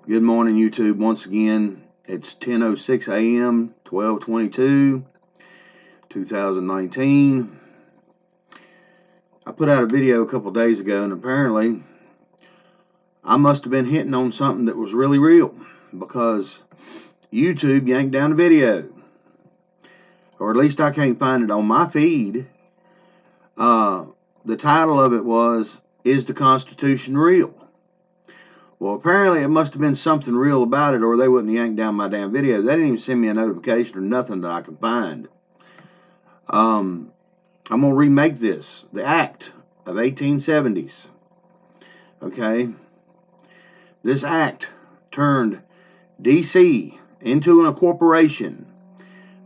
Good morning, YouTube. Once again, it's 10:06 a.m., 12/22, 2019. I put out a video a couple days ago, and apparently I must have been hitting on something that was really real because YouTube yanked down the video, or at least I can't find it on my feed. The title of it was, "Is the Constitution Real?" Well, apparently it must have been something real about it, or they wouldn't yank down my damn video. They didn't even send me a notification or nothing that I can find. I'm going to remake this. The Act of 1870s. Okay? This act turned D.C. into a corporation.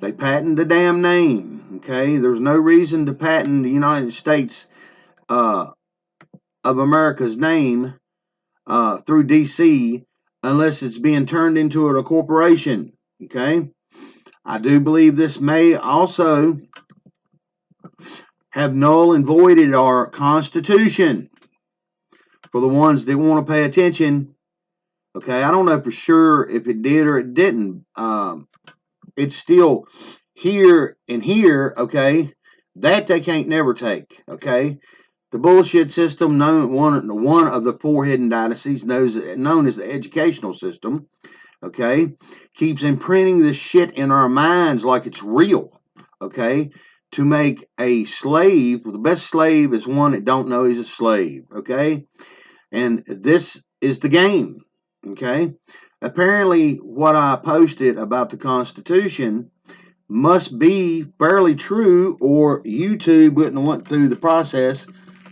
They patented the damn name. Okay? There's no reason to patent the United States of America's name through D.C. unless it's being turned into a corporation. Okay? I do believe this may also have null and voided our Constitution. For the ones that want to pay attention, okay, I don't know for sure if it did or it didn't. It's still here and here, okay, that they can't never take, okay. The bullshit system, one of the four hidden dynasties, known as the educational system, okay, keeps imprinting this shit in our minds like it's real, okay, to make a slave. The best slave is one that don't know he's a slave, okay, and this is the game, okay. Apparently what I posted about the Constitution must be fairly true, or YouTube wouldn't have went through the process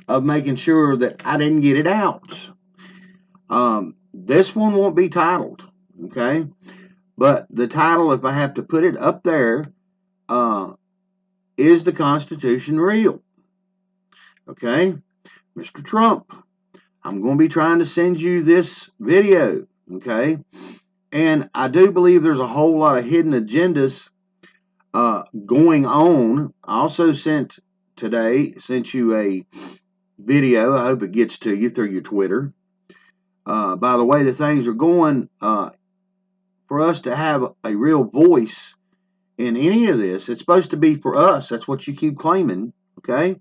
of making sure that I didn't get it out. This one won't be titled, okay, but the title, if I have to put it up there, is the Constitution real? Okay, Mr. Trump, I'm going to be trying to send you this video, okay, and I do believe there's a whole lot of hidden agendas going on. I also sent you a video. I hope it gets to you through your Twitter. By the way the things are going, for us to have a real voice in any of this, it's supposed to be for us. That's what you keep claiming, okay?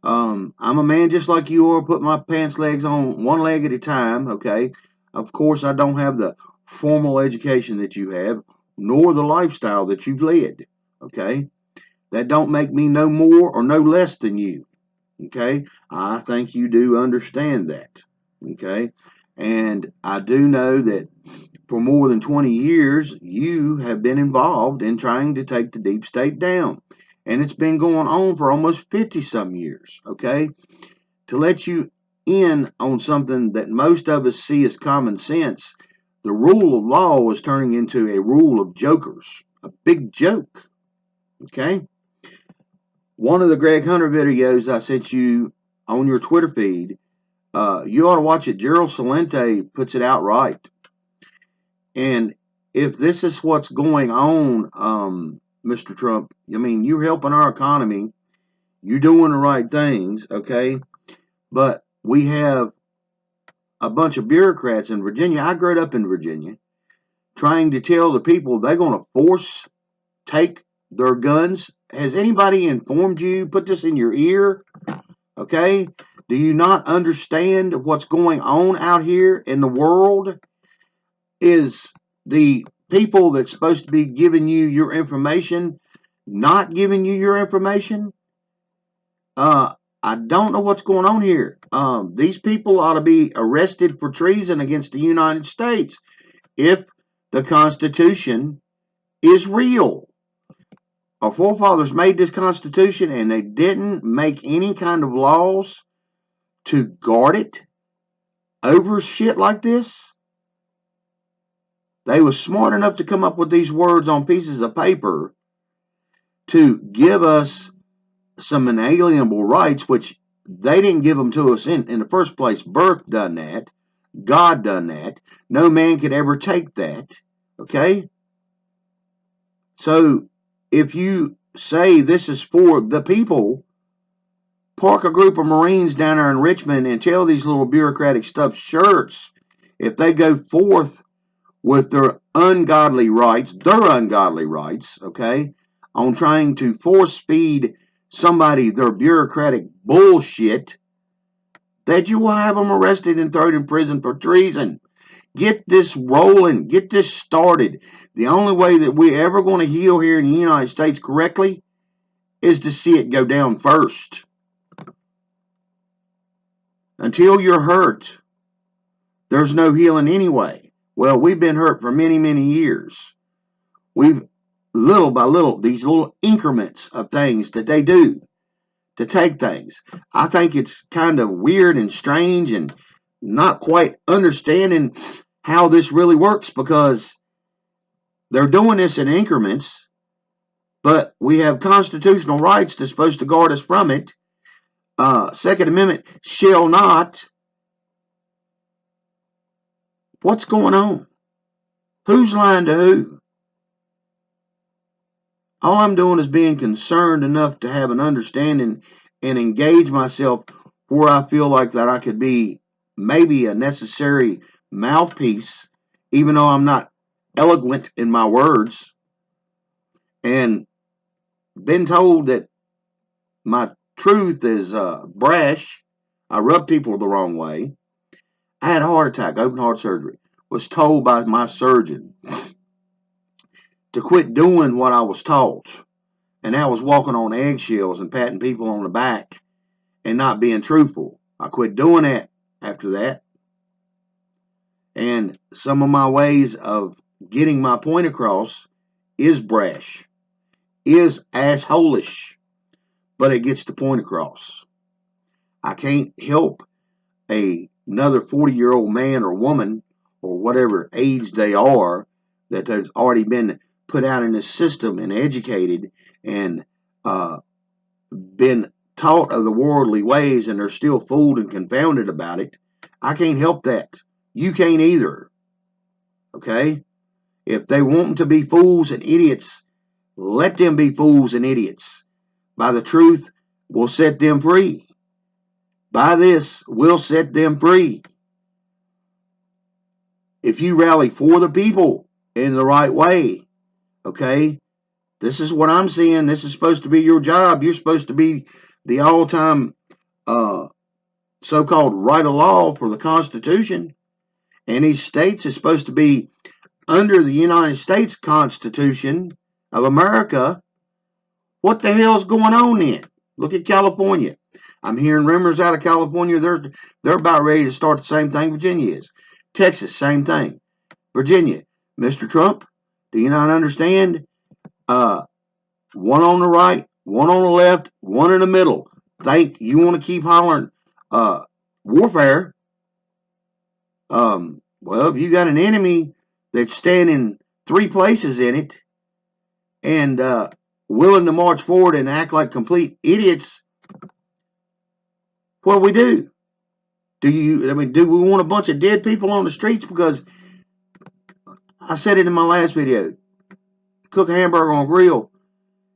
I'm a man just like you are, put my pants legs on one leg at a time, okay? Of course, I don't have the formal education that you have, nor the lifestyle that you've led, okay? That don't make me no more or no less than you, okay? I think you do understand that, okay? And I do know that for more than 20 years, you have been involved in trying to take the deep state down. And it's been going on for almost 50-some years, okay? To let you in on something that most of us see as common sense, the rule of law is turning into a rule of jokers, a big joke, okay? One of the Greg Hunter videos I sent you on your Twitter feed, you ought to watch it. Gerald Celente puts it out right. And if this is what's going on, Mr. Trump, I mean, you're helping our economy. You're doing the right things, okay? But we have a bunch of bureaucrats in Virginia. I grew up in Virginia, trying to tell the people they're going to take their guns. Has anybody informed you? Put this in your ear, okay? Do you not understand what's going on out here in the world? Is the people that's supposed to be giving you your information not giving you your information? I don't know what's going on here. These people ought to be arrested for treason against the United States if the Constitution is real. Our forefathers made this Constitution and they didn't make any kind of laws to guard it over shit like this. They were smart enough to come up with these words on pieces of paper to give us some inalienable rights, which they didn't give them to us in the first place. Birth done that. God done that. No man could ever take that. Okay? So if you say this is for the people, park a group of Marines down there in Richmond and tell these little bureaucratic stuffed shirts if they go forth with their ungodly rights, okay, on trying to force feed somebody their bureaucratic bullshit, that you will have them arrested and thrown in prison for treason. Get this rolling. Get this started. The only way that we're ever going to heal here in the United States correctly is to see it go down first. Until you're hurt, there's no healing anyway. Well, we've been hurt for many, many years. We've, little by little, these little increments of things that they do to take things. I think it's kind of weird and strange and not quite understanding how this really works, because they're doing this in increments, but we have constitutional rights that's supposed to guard us from it. Second Amendment shall not. What's going on? Who's lying to who? All I'm doing is being concerned enough to have an understanding and engage myself where I feel like that I could be maybe a necessary mouthpiece, even though I'm not eloquent in my words, and been told that my truth is brash. I rub people the wrong way. I had a heart attack, open heart surgery. Was told by my surgeon to quit doing what I was taught. And that was walking on eggshells and patting people on the back and not being truthful. I quit doing that after that. And some of my ways of getting my point across is brash, is assholish, but it gets the point across. I can't help another 40-year-old man or woman or whatever age they are that has already been put out in the system and educated and been taught of the worldly ways, and they're still fooled and confounded about it. I can't help that. You can't either. Okay? If they want to be fools and idiots, let them be fools and idiots. By the truth will set them free. By this will set them free. If you rally for the people in the right way, okay, this is what I'm seeing. This is supposed to be your job. You're supposed to be the all-time so-called right of law for the Constitution. And these states are supposed to be under the United States Constitution of America. What the hell's going on then? Look at California. I'm hearing rumors out of California. They're about ready to start the same thing Virginia is. Texas, same thing. Virginia, Mr. Trump, do you not understand? One on the right, one on the left, one in the middle. Think you want to keep hollering warfare? Well, if you got an enemy that's standing 3 places in it and willing to march forward and act like complete idiots, what do we do? Do we want a bunch of dead people on the streets? Because I said it in my last video. Cook a hamburger on a grill.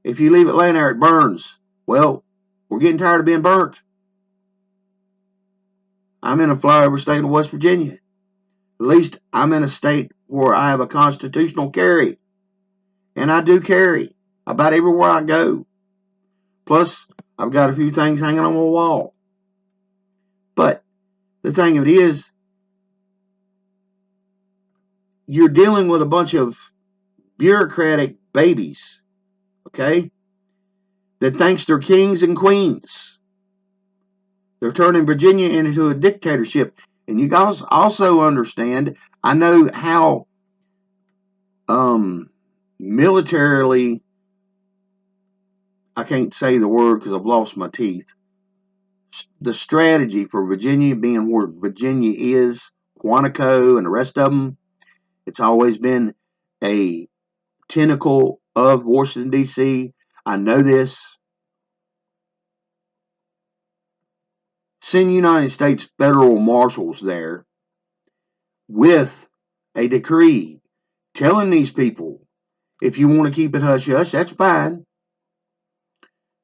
If you leave it laying there, it burns. Well, we're getting tired of being burnt. I'm in a flyover state of West Virginia. At least I'm in a state where I have a constitutional carry. And I do carry about everywhere I go. Plus, I've got a few things hanging on my wall. But the thing of it is, you're dealing with a bunch of bureaucratic babies, okay, that thinks they're kings and queens. They're turning Virginia into a dictatorship. And you guys also understand, I know how militarily, I can't say the word because I've lost my teeth, the strategy for Virginia being where Virginia is, Quantico and the rest of them, it's always been a tentacle of Washington, D.C. I know this. Send United States federal marshals there with a decree telling these people, if you want to keep it hush-hush, that's fine.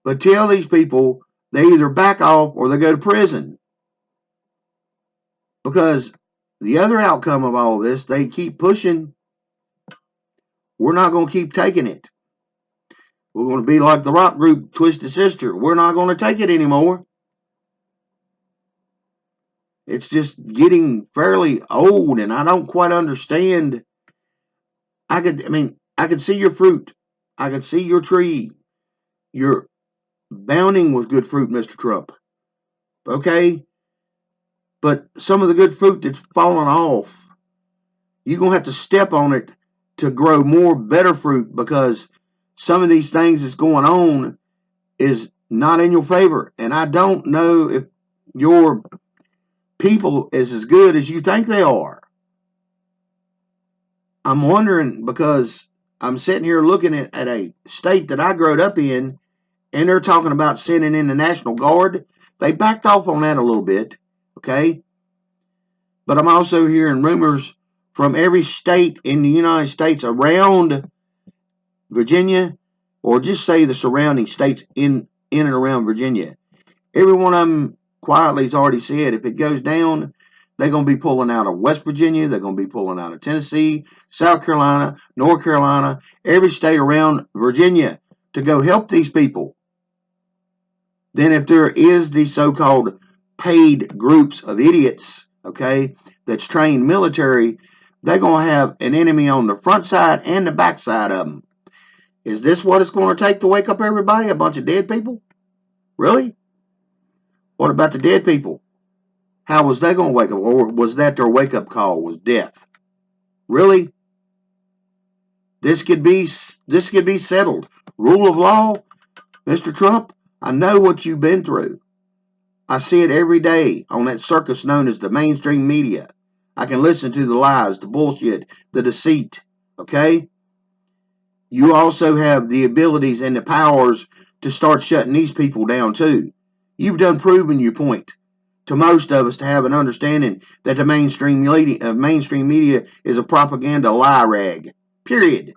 But tell these people they either back off or they go to prison. Because the other outcome of all this, they keep pushing. We're not going to keep taking it. We're going to be like the rock group Twisted Sister. We're not going to take it anymore. It's just getting fairly old, and I don't quite understand. I could see your fruit. I could see your tree. You're bounding with good fruit, Mr. Trump. Okay? But some of the good fruit that's fallen off, you're going to have to step on it to grow more better fruit, because some of these things that's going on is not in your favor. And I don't know if your people is as good as you think they are. I'm wondering, because I'm sitting here looking at a state that I grew up in, and they're talking about sending in the National Guard. They backed off on that a little bit, okay? But I'm also hearing rumors from every state in the United States around Virginia, or just say the surrounding states in and around Virginia. Every one of them quietly has already said if it goes down, they're going to be pulling out of West Virginia. They're going to be pulling out of Tennessee, South Carolina, North Carolina, every state around Virginia to go help these people. Then if there is these so-called paid groups of idiots, okay, that's trained military, they're going to have an enemy on the front side and the back side of them. Is this what it's going to take to wake up everybody? A bunch of dead people? Really? What about the dead people? How was they going to wake up? Or was that their wake-up call, was death? Really? This could be settled. Rule of law, Mr. Trump, I know what you've been through. I see it every day on that circus known as the mainstream media. I can listen to the lies, the bullshit, the deceit, okay? You also have the abilities and the powers to start shutting these people down too. You've done proven your point to most of us to have an understanding that the mainstream media is a propaganda lie rag. Period.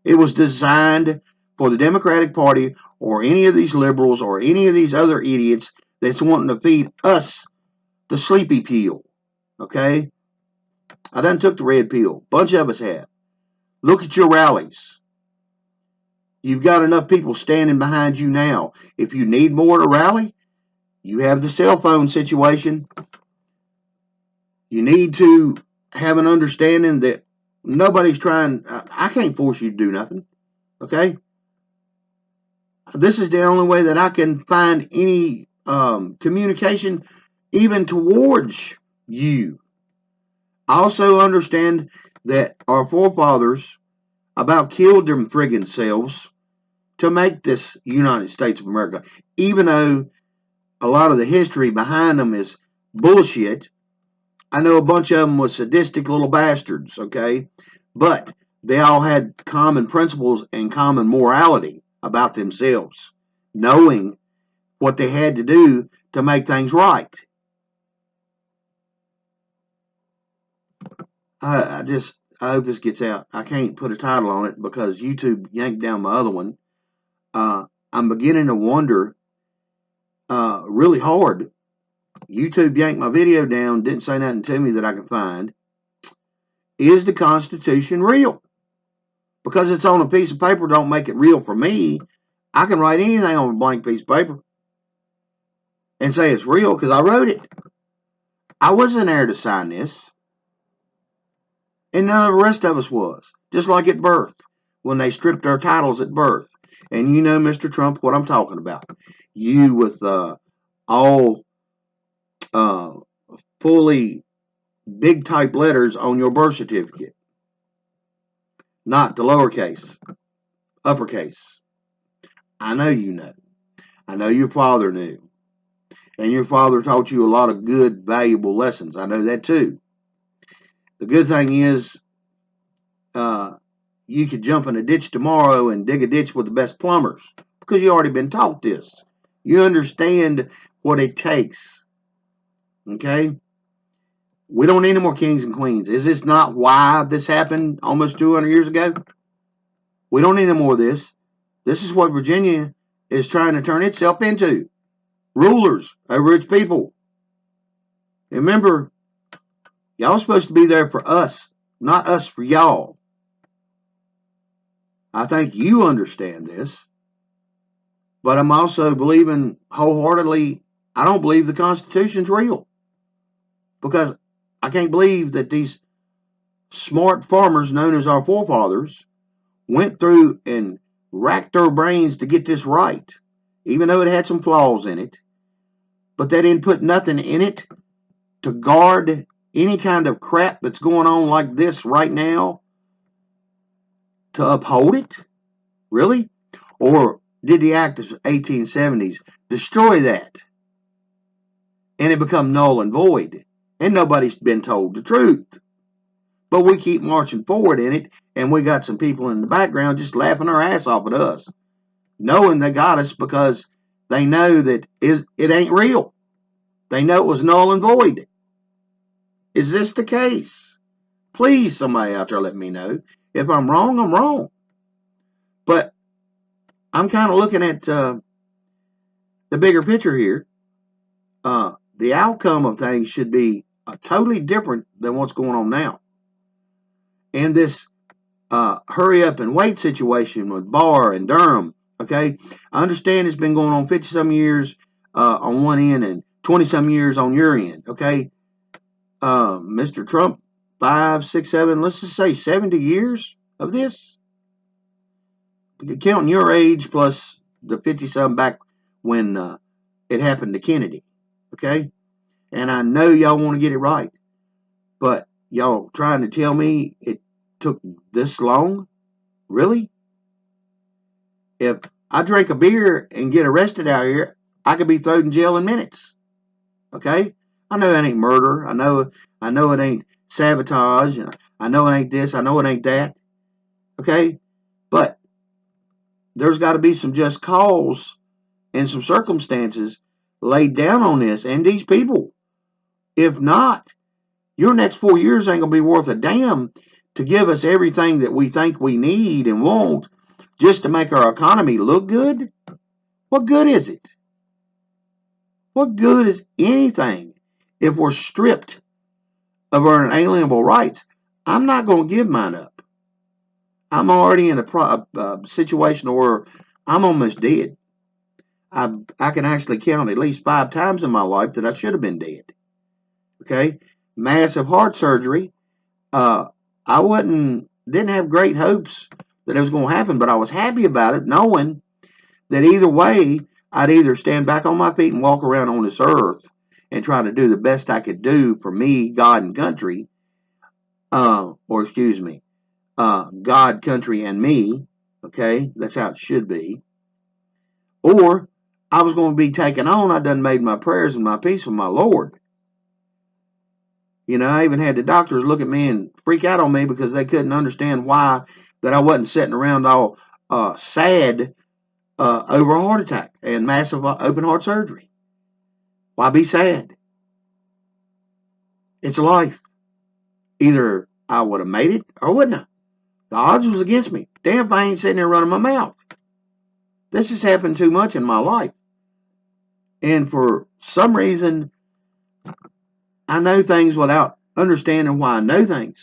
It was designed for the Democratic Party or any of these liberals or any of these other idiots that's wanting to feed us the sleepy pill. Okay? I done took the red pill. Bunch of us have. Look at your rallies. You've got enough people standing behind you now. If you need more to rally, you have the cell phone situation. You need to have an understanding that nobody's trying. I can't force you to do nothing. Okay? This is the only way that I can find any communication even towards you. I also understand that our forefathers about killed them friggin' selves to make this United States of America, even though a lot of the history behind them is bullshit. I know a bunch of them was sadistic little bastards, okay? But they all had common principles and common morality about themselves, knowing what they had to do to make things right. I hope this gets out. I can't put a title on it because YouTube yanked down my other one. I'm beginning to wonder really hard. YouTube yanked my video down, didn't say nothing to me that I can find. Is the Constitution real? Because it's on a piece of paper don't make it real for me. I can write anything on a blank piece of paper and say it's real because I wrote it. I wasn't there to sign this. And none of the rest of us was. Just like at birth, when they stripped our titles at birth. And you know, Mr. Trump, what I'm talking about. You with all fully big type letters on your birth certificate. Not the lowercase, uppercase. I know you know. I know your father knew. And your father taught you a lot of good, valuable lessons. I know that too. The good thing is, you could jump in a ditch tomorrow and dig a ditch with the best plumbers because you already been taught this. You understand what it takes. Okay? We don't need any more kings and queens. Is this not why this happened almost 200 years ago? We don't need any more of this. This is what Virginia is trying to turn itself into. Rulers over its people. Remember, Y'all supposed to be there for us, not us for y'all. I think you understand this, but I'm also believing wholeheartedly, I don't believe the Constitution's real, because I can't believe that these smart farmers known as our forefathers went through and racked their brains to get this right, even though it had some flaws in it, but they didn't put nothing in it to guard any kind of crap that's going on like this right now to uphold it? Really? Or did the Act of 1870s destroy that and it become null and void? And nobody's been told the truth. But we keep marching forward in it, and we got some people in the background just laughing their ass off at us, knowing they got us because they know that it ain't real. They know it was null and void. Is this the case? Please, somebody out there let me know. If I'm wrong, I'm wrong. But I'm kind of looking at the bigger picture here. The outcome of things should be totally different than what's going on now. And this hurry up and wait situation with Barr and Durham, okay? I understand it's been going on 50-some years on one end and 20-some years on your end, okay? Mr. Trump, 5, 6, 7, let's just say 70 years of this. Counting your age plus the 50-some back when it happened to Kennedy, okay? And I know y'all want to get it right, but y'all trying to tell me it took this long? Really? If I drink a beer and get arrested out here, I could be thrown in jail in minutes. Okay? I know it ain't murder. I know it ain't sabotage. I know it ain't this. I know it ain't that. Okay? But there's got to be some just cause and some circumstances laid down on this and these people. If not, your next 4 years ain't going to be worth a damn to give us everything that we think we need and want just to make our economy look good. What good is it? What good is anything if we're stripped of our inalienable rights? I'm not going to give mine up. I'm already in a situation where I'm almost dead. I can actually count at least 5 times in my life that I should have been dead. Okay? Massive heart surgery. I didn't have great hopes that it was going to happen, but I was happy about it, knowing that either way, I'd either stand back on my feet and walk around on this earth and try to do the best I could do for me, God, and country, God, country, and me, okay? That's how it should be. Or I was going to be taken on. I done made my prayers and my peace with my Lord. You know, I even had the doctors look at me and freak out on me because they couldn't understand why that I wasn't sitting around all sad over a heart attack and massive open heart surgery. Why be sad? It's life. Either I would have made it or wouldn't I? The odds was against me. Damn if I ain't sitting there running my mouth. This has happened too much in my life. And for some reason, I know things without understanding why I know things.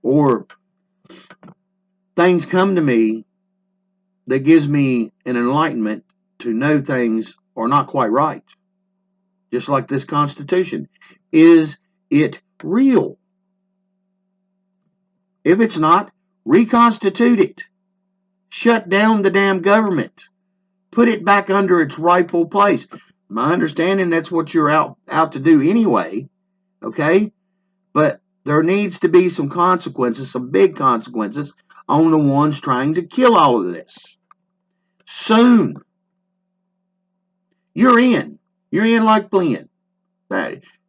Or things come to me that gives me an enlightenment to know things are not quite right. Just like this Constitution. Is it real? If it's not, reconstitute it. Shut down the damn government. Put it back under its rightful place. My understanding, that's what you're out to do anyway. Okay? But there needs to be some consequences, some big consequences, on the ones trying to kill all of this. Soon. You're in. You're in like Flynn.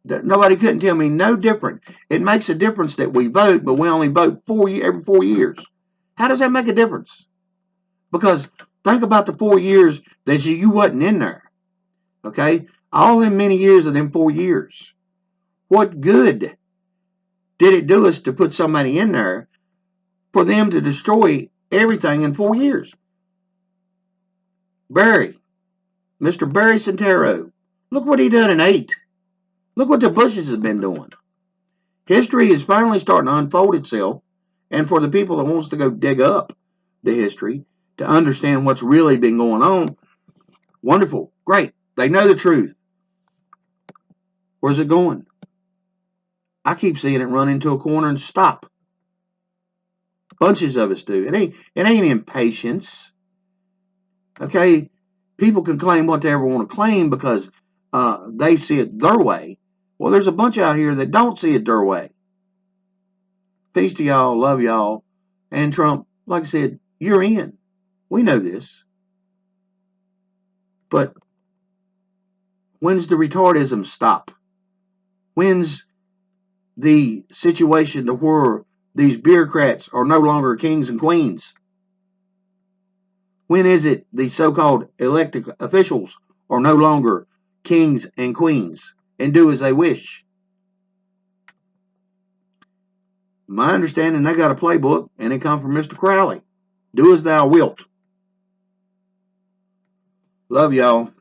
Nobody couldn't tell me no different. It makes a difference that we vote, but we only vote every 4 years. How does that make a difference? Because think about the 4 years that you wasn't in there. Okay? All them many years of them 4 years. What good did it do us to put somebody in there for them to destroy everything in 4 years? Mr. Barry Soetoro, look what he done in 8. Look what the Bushes have been doing. History is finally starting to unfold itself, and for the people that wants to go dig up the history to understand what's really been going on, wonderful, great. They know the truth. Where's it going? I keep seeing it run into a corner and stop. Bunches of us do. It ain't impatience. Okay, people can claim what they ever want to claim because they see it their way. Well, there's a bunch out here that don't see it their way. Peace to y'all. Love y'all. And Trump, like I said, you're in. We know this. But when's the retardism stop? When's the situation to where these bureaucrats are no longer kings and queens? When is it the so-called elected officials are no longer kings and queens and do as they wish? My understanding, they got a playbook, and it come from Mr. Crowley. Do as thou wilt. Love y'all.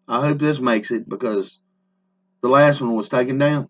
I hope this makes it, because the last one was taken down.